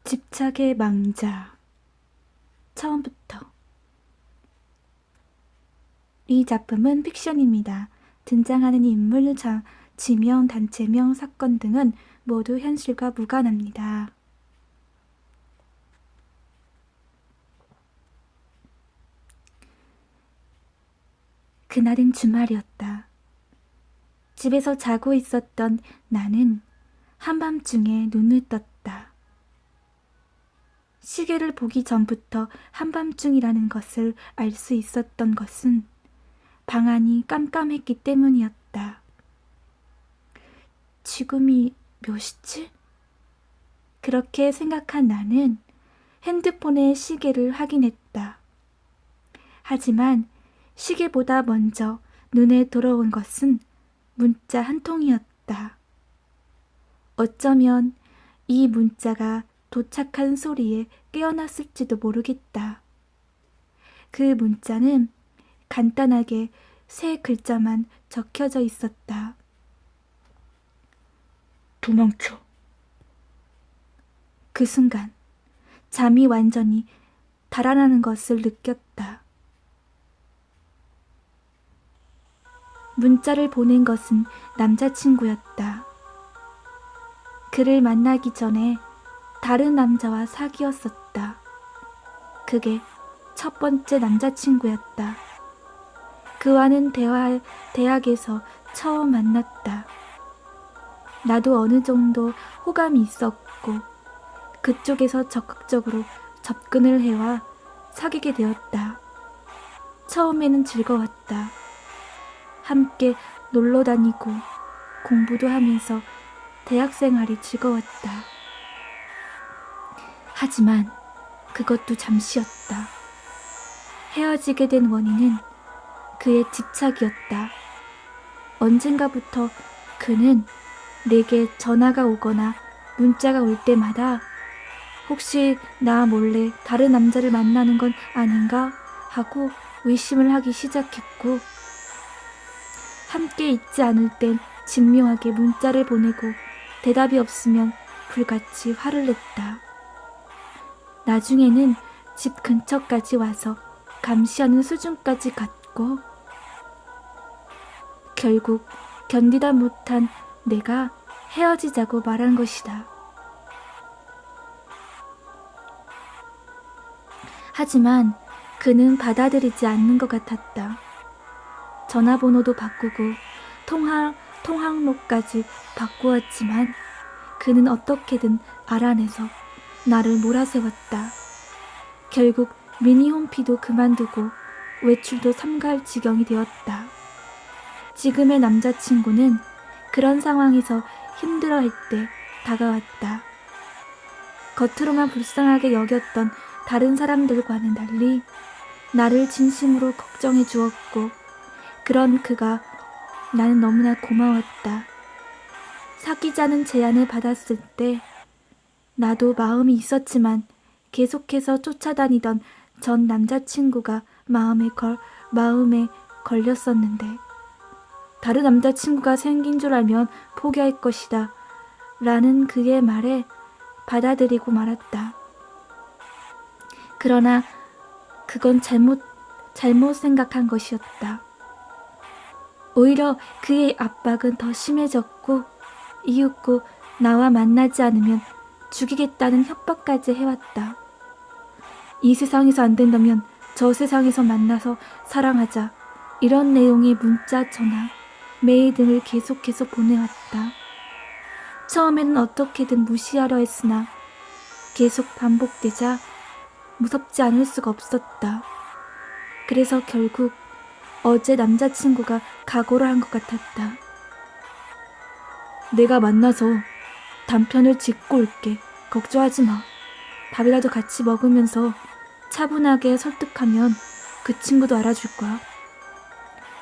집착의 망자. 처음부터. 이 작품은 픽션입니다. 등장하는 인물, 지명, 단체명, 사건 등은 모두 현실과 무관합니다. 그날은 주말이었다. 집에서 자고 있었던 나는 한밤중에 눈을 떴다. 시계를 보기 전부터 한밤중이라는 것을 알 수 있었던 것은 방안이 깜깜했기 때문이었다. 지금이 몇 시지? 그렇게 생각한 나는 핸드폰의 시계를 확인했다. 하지만 시계보다 먼저 눈에 들어온 것은 문자 한 통이었다. 어쩌면 이 문자가 도착한 소리에 깨어났을지도 모르겠다. 그 문자는 간단하게 3글자만 적혀져 있었다. 도망쳐. 그 순간 잠이 완전히 달아나는 것을 느꼈다. 문자를 보낸 것은 남자친구였다. 그를 만나기 전에 다른 남자와 사귀었었다. 그게 첫 번째 남자친구였다. 그와는 대학에서 처음 만났다. 나도 어느 정도 호감이 있었고 그쪽에서 적극적으로 접근을 해와 사귀게 되었다. 처음에는 즐거웠다. 함께 놀러 다니고 공부도 하면서 대학생활이 즐거웠다. 하지만 그것도 잠시였다. 헤어지게 된 원인은 그의 집착이었다. 언젠가부터 그는 내게 전화가 오거나 문자가 올 때마다 혹시 나 몰래 다른 남자를 만나는 건 아닌가 하고 의심을 하기 시작했고, 함께 있지 않을 땐 진묘하게 문자를 보내고 대답이 없으면 불같이 화를 냈다. 나중에는 집 근처까지 와서 감시하는 수준까지 갔고, 결국 견디다 못한 내가 헤어지자고 말한 것이다. 하지만 그는 받아들이지 않는 것 같았다. 전화번호도 바꾸고 통학로까지 바꾸었지만 그는 어떻게든 알아내서 나를 몰아세웠다. 결국 미니홈피도 그만두고 외출도 삼가할 지경이 되었다. 지금의 남자친구는 그런 상황에서 힘들어할 때 다가왔다. 겉으로만 불쌍하게 여겼던 다른 사람들과는 달리 나를 진심으로 걱정해 주었고, 그런 그가 나는 너무나 고마웠다. 사귀자는 제안을 받았을 때 나도 마음이 있었지만 계속해서 쫓아다니던 전 남자친구가 마음에 걸렸었는데, 다른 남자친구가 생긴 줄 알면 포기할 것이다 라는 그의 말에 받아들이고 말았다. 그러나 그건 잘못 생각한 것이었다. 오히려 그의 압박은 더 심해졌고, 이윽고 나와 만나지 않으면 죽이겠다는 협박까지 해왔다. 이 세상에서 안 된다면 저 세상에서 만나서 사랑하자, 이런 내용의 문자, 전화, 메일 등을 계속해서 보내왔다. 처음에는 어떻게든 무시하려 했으나 계속 반복되자 무섭지 않을 수가 없었다. 그래서 결국 어제 남자친구가 각오를 한 것 같았다. 내가 만나서 단편을 짓고 올게. 걱정하지 마. 밥이라도 같이 먹으면서 차분하게 설득하면 그 친구도 알아줄 거야.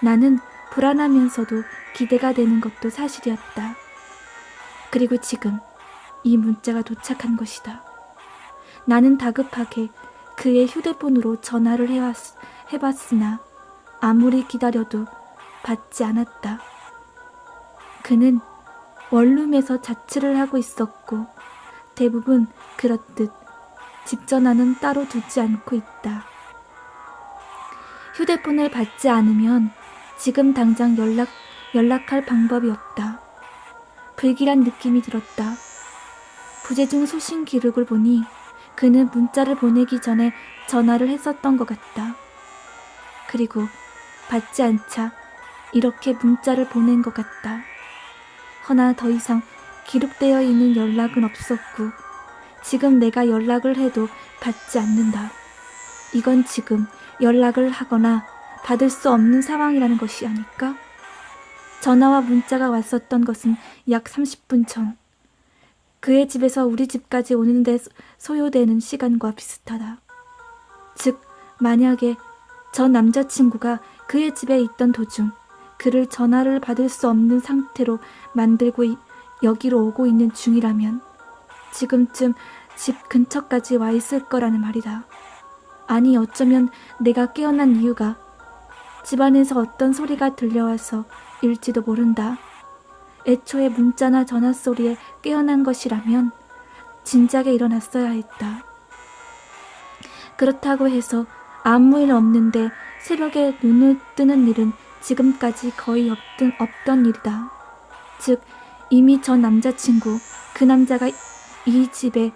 나는 불안하면서도 기대가 되는 것도 사실이었다. 그리고 지금 이 문자가 도착한 것이다. 나는 다급하게 그의 휴대폰으로 전화를 해봤으나 아무리 기다려도 받지 않았다. 그는 원룸에서 자취를 하고 있었고 대부분 그렇듯 집 전화는 따로 두지 않고 있다. 휴대폰을 받지 않으면 지금 당장 연락할 방법이 없다. 불길한 느낌이 들었다. 부재중 소신 기록을 보니 그는 문자를 보내기 전에 전화를 했었던 것 같다. 그리고 받지 않자 이렇게 문자를 보낸 것 같다. 허나 더 이상 기록되어 있는 연락은 없었고 지금 내가 연락을 해도 받지 않는다. 이건 지금 연락을 하거나 받을 수 없는 상황이라는 것이 아닐까? 전화와 문자가 왔었던 것은 약 30분 전. 그의 집에서 우리 집까지 오는 데 소요되는 시간과 비슷하다. 즉, 만약에 전 남자친구가 그의 집에 있던 도중 그를 전화를 받을 수 없는 상태로 만들고 여기로 오고 있는 중이라면 지금쯤 집 근처까지 와 있을 거라는 말이다. 아니, 어쩌면 내가 깨어난 이유가 집안에서 어떤 소리가 들려와서 일지도 모른다. 애초에 문자나 전화 소리에 깨어난 것이라면 진작에 일어났어야 했다. 그렇다고 해서 아무 일 없는데 새벽에 눈을 뜨는 일은 지금까지 거의 없던 일이다. 즉, 이미 전 남자친구, 그 남자가 이 집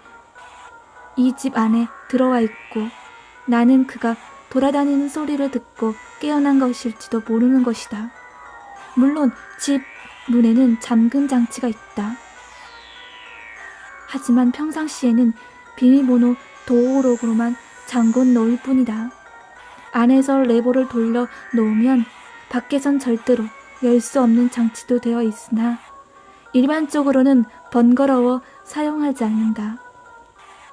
안에 들어와 있고 나는 그가 돌아다니는 소리를 듣고 깨어난 것일지도 모르는 것이다. 물론 집 문에는 잠금 장치가 있다. 하지만 평상시에는 비밀번호 도어록으로만 잠궈 놓을 뿐이다. 안에서 레버를 돌려 놓으면 밖에선 절대로 열 수 없는 장치도 되어 있으나 일반적으로는 번거로워 사용하지 않는다.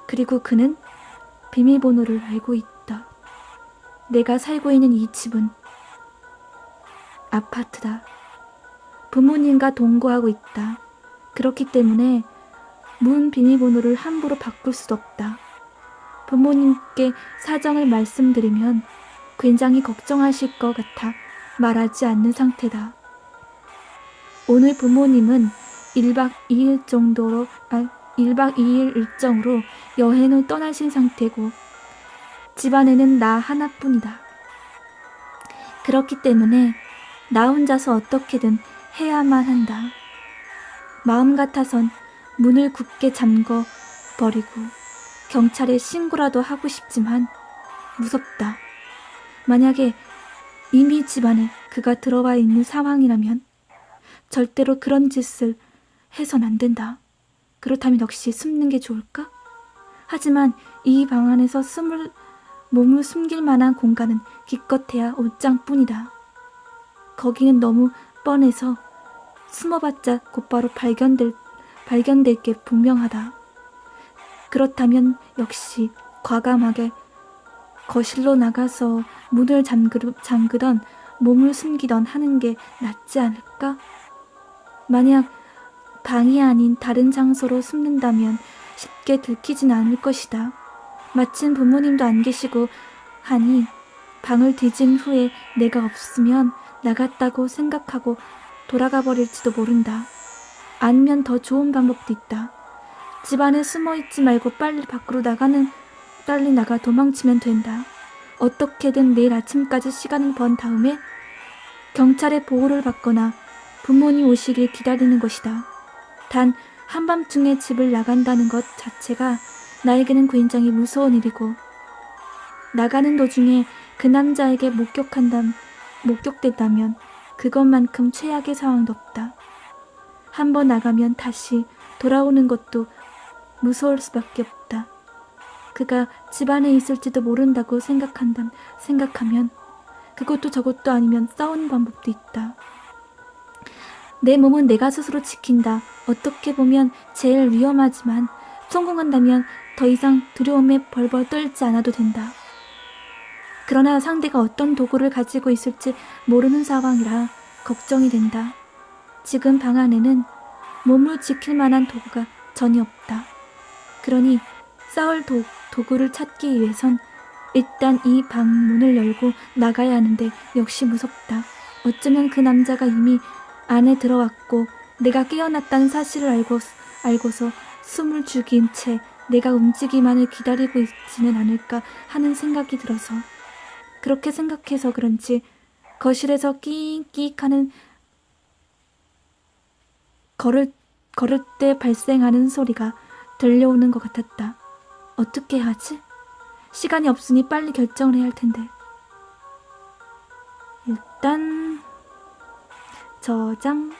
그리고 그는 비밀번호를 알고 있다. 내가 살고 있는 이 집은 아파트다. 부모님과 동거하고 있다. 그렇기 때문에 문 비밀번호를 함부로 바꿀 수도 없다. 부모님께 사정을 말씀드리면 굉장히 걱정하실 것 같아 말하지 않는 상태다. 오늘 부모님은 1박 2일 일정으로 여행을 떠나신 상태고 집안에는 나 하나뿐이다. 그렇기 때문에 나 혼자서 어떻게든 해야만 한다. 마음 같아선 문을 굳게 잠궈 버리고 경찰에 신고라도 하고 싶지만 무섭다. 만약에 이미 집안에 그가 들어와 있는 상황이라면 절대로 그런 짓을 해선 안 된다. 그렇다면 역시 숨는 게 좋을까? 하지만 이 방 안에서 몸을 숨길 만한 공간은 기껏해야 옷장뿐이다. 거기는 너무 뻔해서 숨어봤자 곧바로 발견될 게 분명하다. 그렇다면 역시 과감하게 거실로 나가서 문을 잠그던 몸을 숨기던 하는 게 낫지 않을까? 만약 방이 아닌 다른 장소로 숨는다면 쉽게 들키진 않을 것이다. 마침 부모님도 안 계시고 하니 방을 뒤진 후에 내가 없으면 나갔다고 생각하고 돌아가 버릴지도 모른다. 아니면 더 좋은 방법도 있다. 집 안에 숨어있지 말고 빨리 나가 도망치면 된다. 어떻게든 내일 아침까지 시간을 번 다음에 경찰의 보호를 받거나 부모님 오시길 기다리는 것이다. 단 한밤중에 집을 나간다는 것 자체가 나에게는 굉장히 무서운 일이고 나가는 도중에 그 남자에게 목격된다면 그것만큼 최악의 상황도 없다. 한번 나가면 다시 돌아오는 것도 무서울 수밖에 없다. 그가 집안에 있을지도 모른다고 생각하면 그것도 저것도 아니면 싸우는 방법도 있다. 내 몸은 내가 스스로 지킨다. 어떻게 보면 제일 위험하지만 성공한다면 더 이상 두려움에 벌벌 떨지 않아도 된다. 그러나 상대가 어떤 도구를 가지고 있을지 모르는 상황이라 걱정이 된다. 지금 방 안에는 몸을 지킬 만한 도구가 전혀 없다. 그러니 싸울 도구를 찾기 위해선 일단 이 방 문을 열고 나가야 하는데 역시 무섭다. 어쩌면 그 남자가 이미 안에 들어왔고 내가 깨어났다는 사실을 알고서 숨을 죽인 채 내가 움직이만을 기다리고 있지는 않을까 하는 생각이 들어서 그렇게 생각해서 그런지 거실에서 끼익끼익 하는 걸을 때 발생하는 소리가 들려오는 것 같았다. 어떻게 하지? 시간이 없으니 빨리 결정을 해야 할 텐데. 일단 저장하고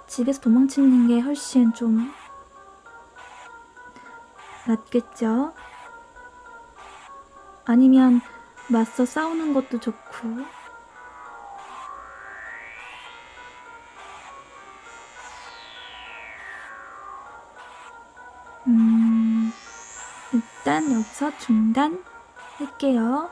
집에서 도망치는 게 훨씬 좀 낫겠죠? 아니면 맞서 싸우는 것도 좋고. 일단 여기서 중단할게요.